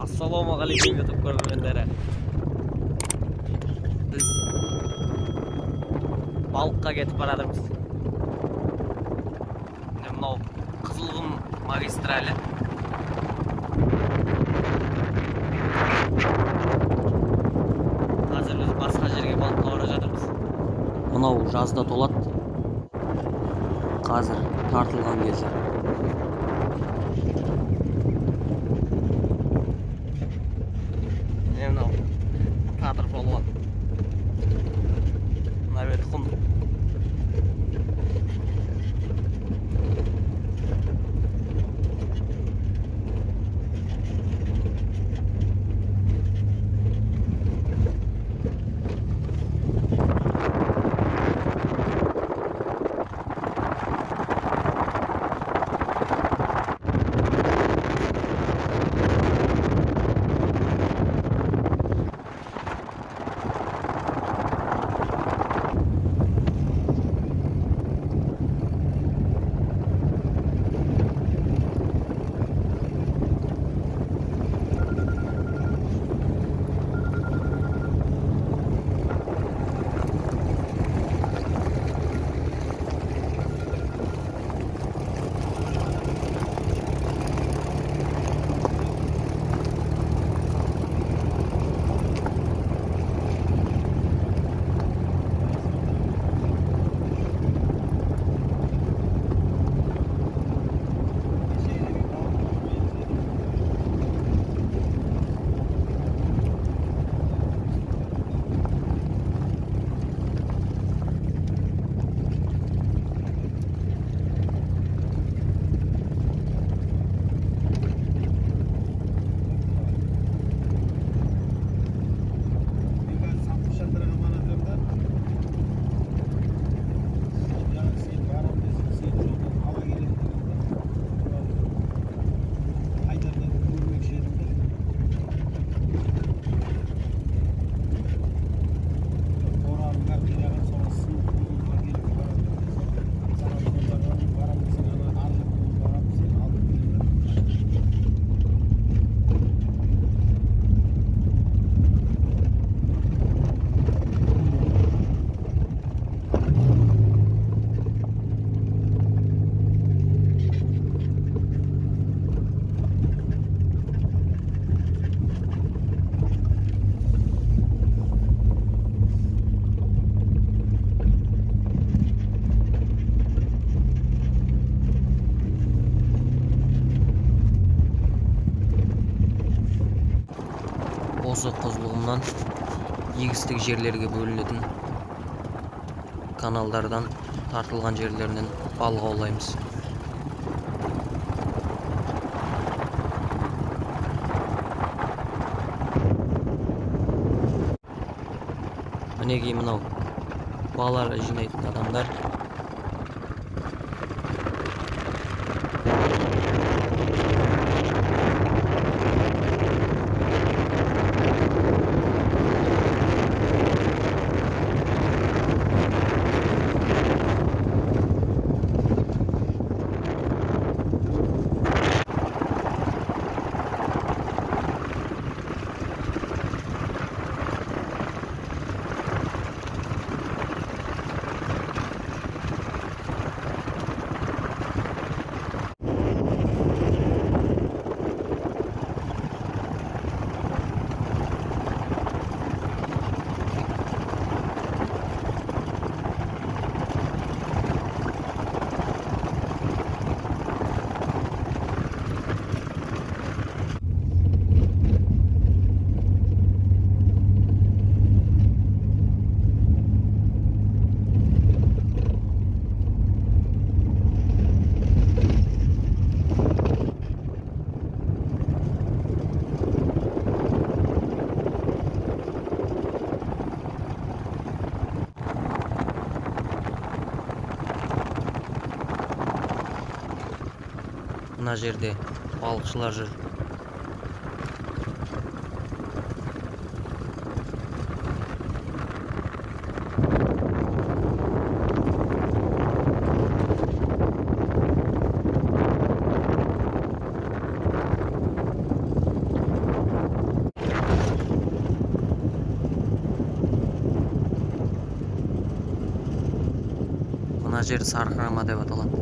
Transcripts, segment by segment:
Assalomualaikum YouTube ko'rganlari. Biz Balqqa ketib boramiz. Mana Qizilqum magistrali. Hozir biz boshqa yerga Balqqa borajatamiz. Mana u жазда to'ladi. Hozir tartilgan kezi. Tadır polvon. Navet xum. Осы Qizilqumdan егістік жерлерге бөлінетін каналдардан тартылған жерлерінен балық аулаймыз. Мінекей мынау балалар жинайтын адамдар. Мына жерде балықшылар жүр. жер Сарқырама деп аталады.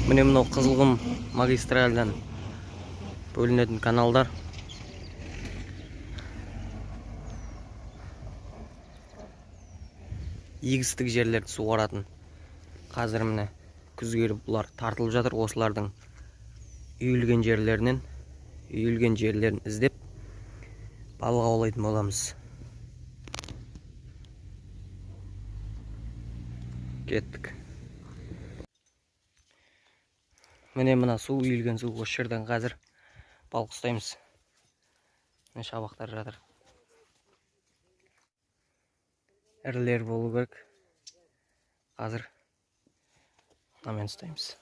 Міне мынау Қызылқұм магистральдан бөлінетін каналдар. Егістік жерлерді суғаратын. Қазір міне күз келіп бұлар тартылып жатыр. Осылардың үйілген жерлерін іздеп балық аулайтын боламыз. Кеттік. Міне мына су үйілген су, осы жерден қазір балық ұстаймыз. Міне шабақтар жатыр. Ірілер болу керек. Қазір мынамен ұстаймыз.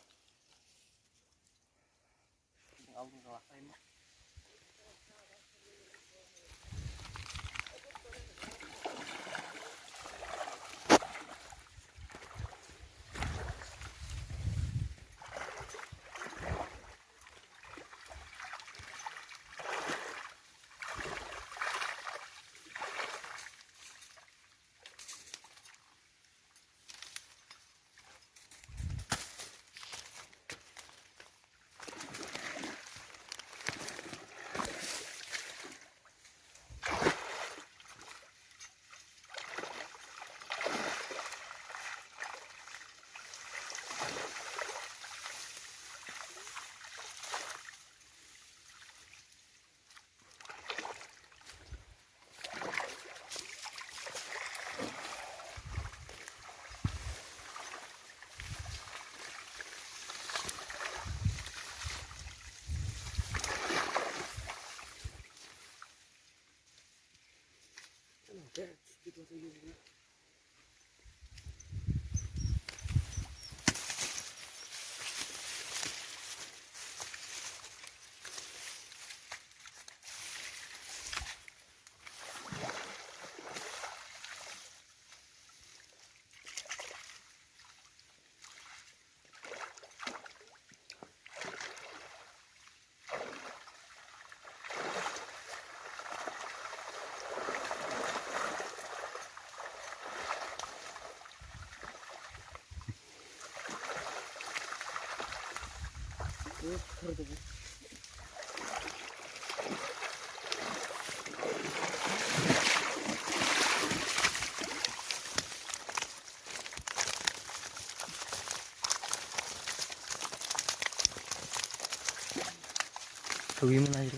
Tuguyum ayrı.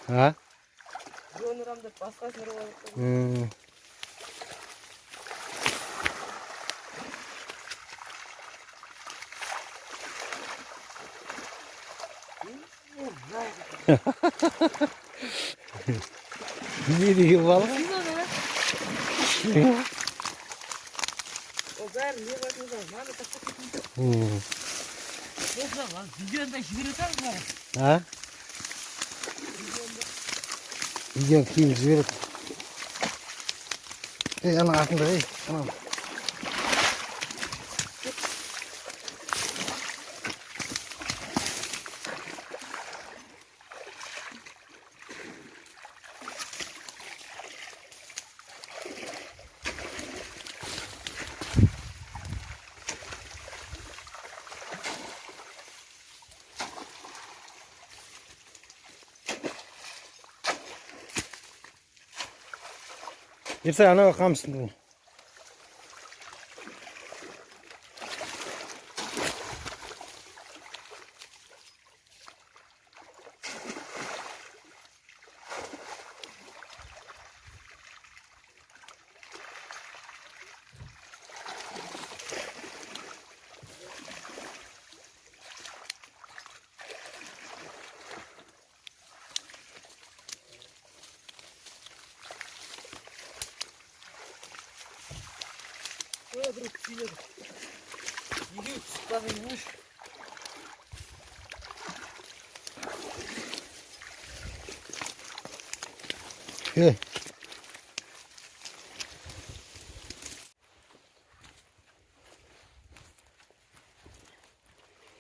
Ha? Yonuramda başkasını var. Ne diyor balık? O ben niye başımda? Mami takip. Yoksa lan videonda şiir atar mı? Ha? Video kim zıvırıp? Ana altında ey. Tamam. Yerse ana kalmışsın. біреу түсіп еді. Екеуі түсіп қалған емес.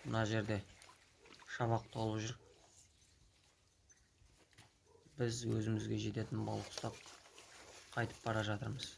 Мына жерде шабақ толып жүр. Біз өзімізге жететін балық ұстап қайтып бара жатырмыз.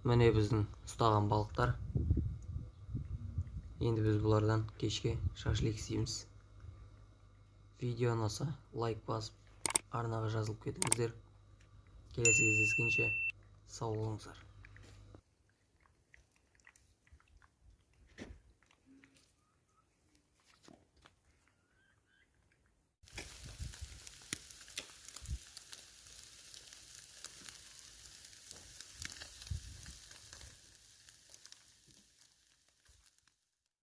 Міне біздің ұстаған балықтар. Енді біз бұлардан кешке шашлик істейміз. Видео ұнаса лайк басып арнаға жазылып кетіңіздер. Келесі кездескенше сау болыңыздар.